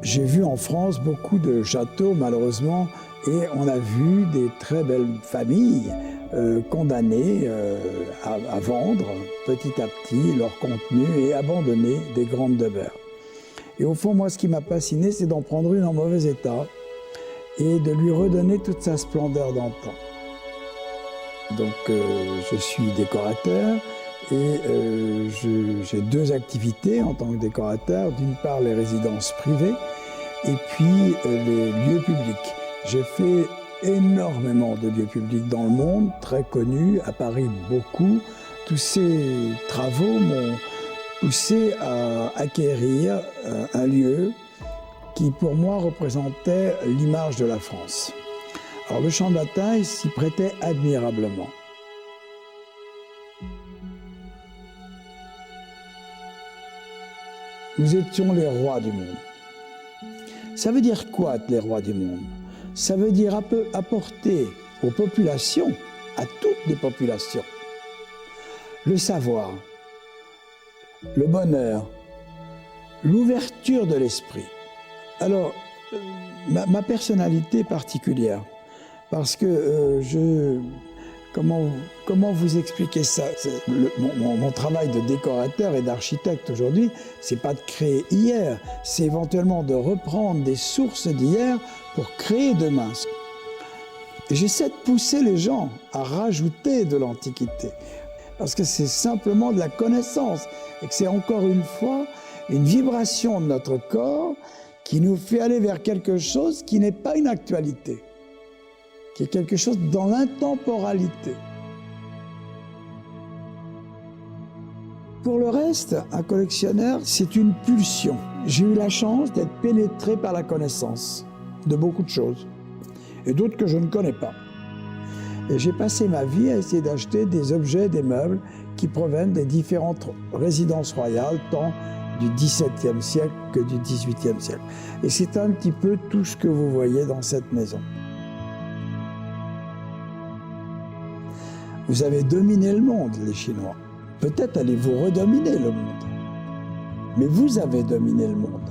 J'ai vu en France beaucoup de châteaux, malheureusement, et on a vu des très belles familles condamnées à vendre petit à petit leur contenu et abandonner des grandes demeures. Et au fond, moi, ce qui m'a fasciné, c'est d'en prendre une en mauvais état et de lui redonner toute sa splendeur d'antan. Donc, je suis décorateur et j'ai deux activités en tant que décorateur. D'une part, les résidences privées et puis les lieux publics. J'ai fait énormément de lieux publics dans le monde, très connus, à Paris beaucoup. Tous ces travaux m'ont poussé à acquérir un lieu qui, pour moi, représentait l'image de la France. Alors, le Champ de Bataille s'y prêtait admirablement. Nous étions les rois du monde. Ça veut dire quoi, être les rois du monde? Ça veut dire apporter aux populations, à toutes les populations, le savoir, le bonheur, l'ouverture de l'esprit. Alors, ma personnalité particulière, parce que comment vous expliquer ça? Mon travail de décorateur et d'architecte aujourd'hui, c'est pas de créer hier, c'est éventuellement de reprendre des sources d'hier pour créer demain. Et j'essaie de pousser les gens à rajouter de l'Antiquité, parce que c'est simplement de la connaissance, et que c'est encore une fois une vibration de notre corps qui nous fait aller vers quelque chose qui n'est pas une actualité, qui est quelque chose dans l'intemporalité. Pour le reste, un collectionneur, c'est une pulsion. J'ai eu la chance d'être pénétré par la connaissance de beaucoup de choses, et d'autres que je ne connais pas. Et j'ai passé ma vie à essayer d'acheter des objets, des meubles qui proviennent des différentes résidences royales, tant du XVIIe siècle que du XVIIIe siècle. Et c'est un petit peu tout ce que vous voyez dans cette maison. Vous avez dominé le monde, les Chinois. Peut-être allez-vous redominer le monde. Mais vous avez dominé le monde.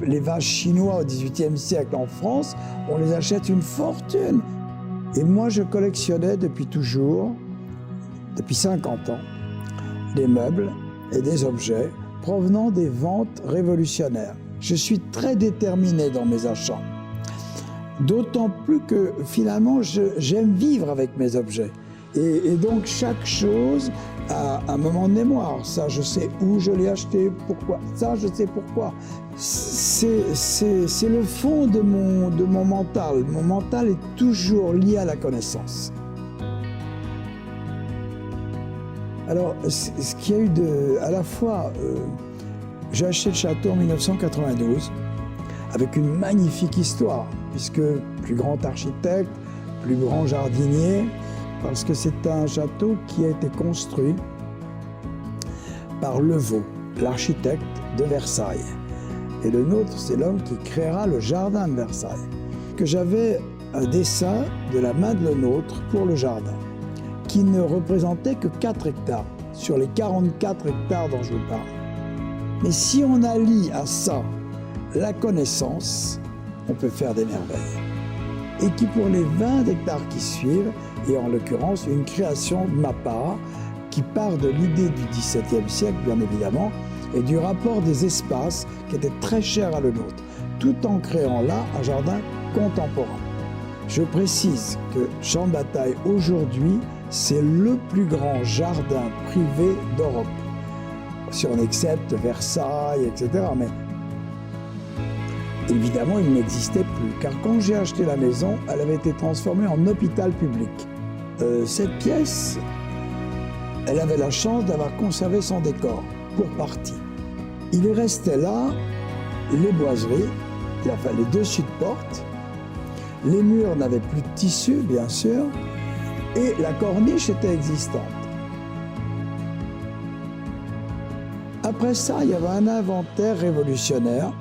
Les vases chinois au XVIIIe siècle en France, on les achète une fortune. Et moi, je collectionnais depuis toujours, depuis 50 ans, des meubles et des objets provenant des ventes révolutionnaires. Je suis très déterminé dans mes achats. D'autant plus que finalement, j'aime vivre avec mes objets. Et donc chaque chose a un moment de mémoire. Ça, je sais où je l'ai acheté, pourquoi. Ça, je sais pourquoi. C'est le fond de mon mental. Mon mental est toujours lié à la connaissance. Alors, ce qu'il y a eu à la fois, j'ai acheté le château en 1992 avec une magnifique histoire, puisque plus grand architecte, plus grand jardinier, parce que c'est un château qui a été construit par Levau, l'architecte de Versailles. Et le nôtre, c'est l'homme qui créera le jardin de Versailles. Que j'avais un dessin de la main de le nôtre pour le jardin, qui ne représentait que 4 hectares, sur les 44 hectares dont je vous parle. Mais si on allie à ça la connaissance, on peut faire des merveilles. Et qui pour les 20 hectares qui suivent, et en l'occurrence une création de ma part, qui part de l'idée du XVIIe siècle, bien évidemment, et du rapport des espaces qui était très cher à le nôtre, tout en créant là un jardin contemporain. Je précise que Champ de Bataille, aujourd'hui, c'est le plus grand jardin privé d'Europe. Si on accepte Versailles, etc. Mais évidemment, il n'existait plus, car quand j'ai acheté la maison, elle avait été transformée en hôpital public. Cette pièce elle avait la chance d'avoir conservé son décor pour partie. Il lui restait là les boiseries, enfin les dessus de porte, les murs n'avaient plus de tissu, bien sûr, et la corniche était existante. Après ça, il y avait un inventaire révolutionnaire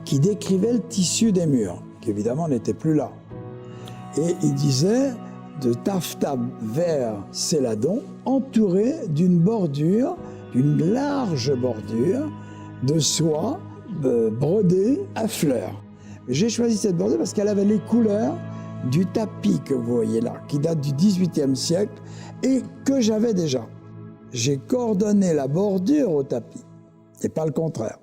qui décrivait le tissu des murs, qui évidemment n'était plus là. Et il disait de taffetas vert céladon, entouré d'une bordure, d'une large bordure de soie brodée à fleurs. J'ai choisi cette bordure parce qu'elle avait les couleurs du tapis que vous voyez là, qui date du XVIIIe siècle et que j'avais déjà. J'ai coordonné la bordure au tapis, et pas le contraire.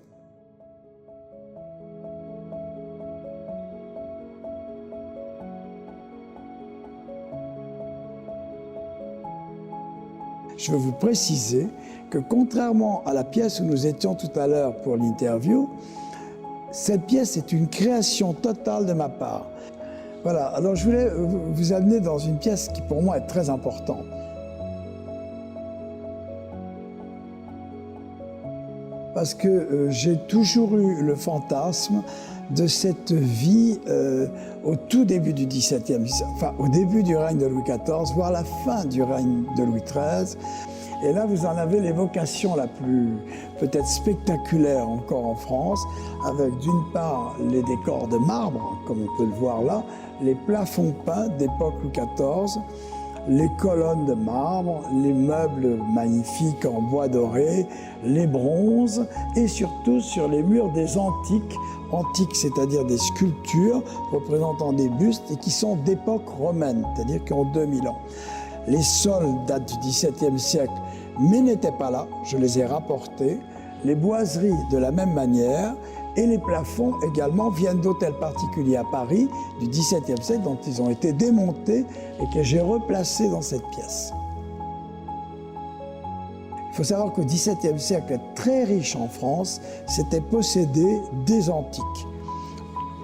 Je veux vous préciser que contrairement à la pièce où nous étions tout à l'heure pour l'interview, cette pièce est une création totale de ma part. Voilà, alors je voulais vous amener dans une pièce qui pour moi est très importante. Parce que j'ai toujours eu le fantasme de cette vie au tout début du XVIIe siècle, enfin au début du règne de Louis XIV, voire la fin du règne de Louis XIII. Et là, vous en avez l'évocation la plus peut-être spectaculaire encore en France, avec d'une part les décors de marbre, comme on peut le voir là, les plafonds peints d'époque Louis XIV, les colonnes de marbre, les meubles magnifiques en bois doré, les bronzes et surtout sur les murs des antiques, c'est-à-dire des sculptures représentant des bustes et qui sont d'époque romaine, c'est-à-dire qui ont 2000 ans. Les sols datent du XVIIe siècle, mais n'étaient pas là, je les ai rapportés. Les boiseries de la même manière, et les plafonds également viennent d'hôtels particuliers à Paris du XVIIe siècle, dont ils ont été démontés et que j'ai replacés dans cette pièce. Il faut savoir qu'au XVIIe siècle, très riche en France, c'était posséder des antiques,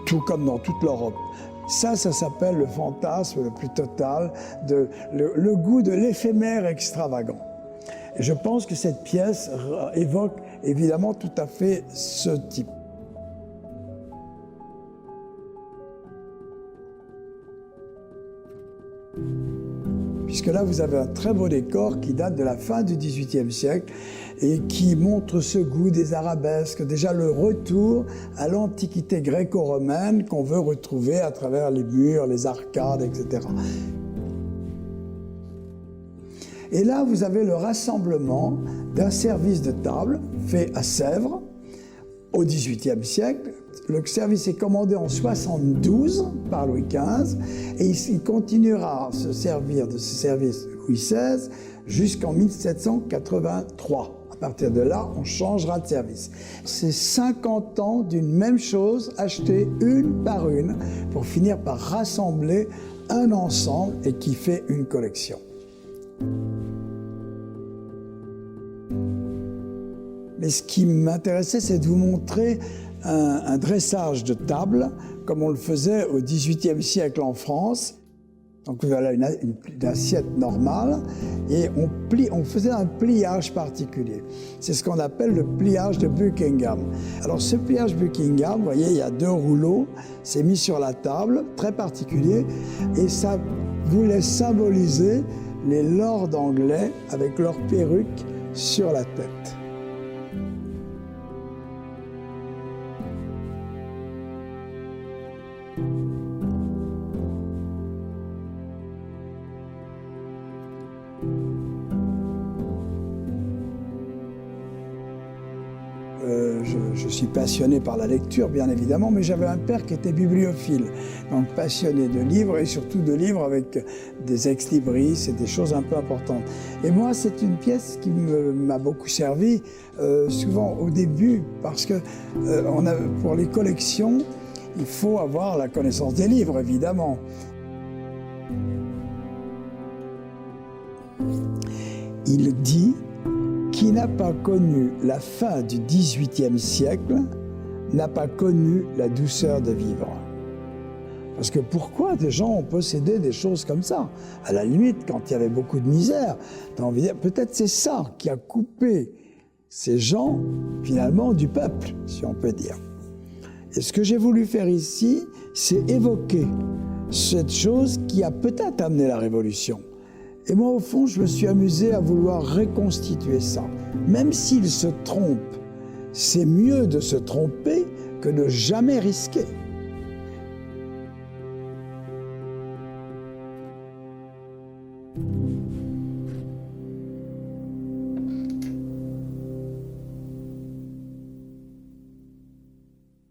tout comme dans toute l'Europe. Ça s'appelle le fantasme le plus total, le goût de l'éphémère extravagant. Et je pense que cette pièce évoque évidemment tout à fait ce type. Puisque là, vous avez un très beau décor qui date de la fin du XVIIIe siècle et qui montre ce goût des arabesques, déjà le retour à l'antiquité gréco-romaine qu'on veut retrouver à travers les murs, les arcades, etc. Et là, vous avez le rassemblement d'un service de table fait à Sèvres au XVIIIe siècle. Le service est commandé en 72 par Louis XV et il continuera à se servir de ce service Louis XVI jusqu'en 1783. À partir de là, on changera de service. C'est 50 ans d'une même chose, achetée une par une, pour finir par rassembler un ensemble et qui fait une collection. Mais ce qui m'intéressait, c'est de vous montrer un dressage de table, comme on le faisait au XVIIIe siècle en France. Donc voilà une assiette normale, et on faisait un pliage particulier. C'est ce qu'on appelle le pliage de Buckingham. Alors ce pliage Buckingham, vous voyez, il y a 2 rouleaux, c'est mis sur la table, très particulier, et ça voulait symboliser les lords anglais avec leurs perruques sur la tête. Je suis passionné par la lecture, bien évidemment, mais j'avais un père qui était bibliophile, donc passionné de livres et surtout de livres avec des ex-libris et des choses un peu importantes. Et moi, c'est une pièce qui m'a beaucoup servi, souvent au début, parce que pour les collections, il faut avoir la connaissance des livres, évidemment. Il dit: qui n'a pas connu la fin du XVIIIe siècle n'a pas connu la douceur de vivre. Parce que pourquoi des gens ont possédé des choses comme ça? À la limite, quand il y avait beaucoup de misère, tu as envie de dire, peut-être c'est ça qui a coupé ces gens, finalement, du peuple, si on peut dire. Et ce que j'ai voulu faire ici, c'est évoquer cette chose qui a peut-être amené la Révolution. Et moi, au fond, je me suis amusé à vouloir reconstituer ça. Même s'il se trompe, c'est mieux de se tromper que de jamais risquer.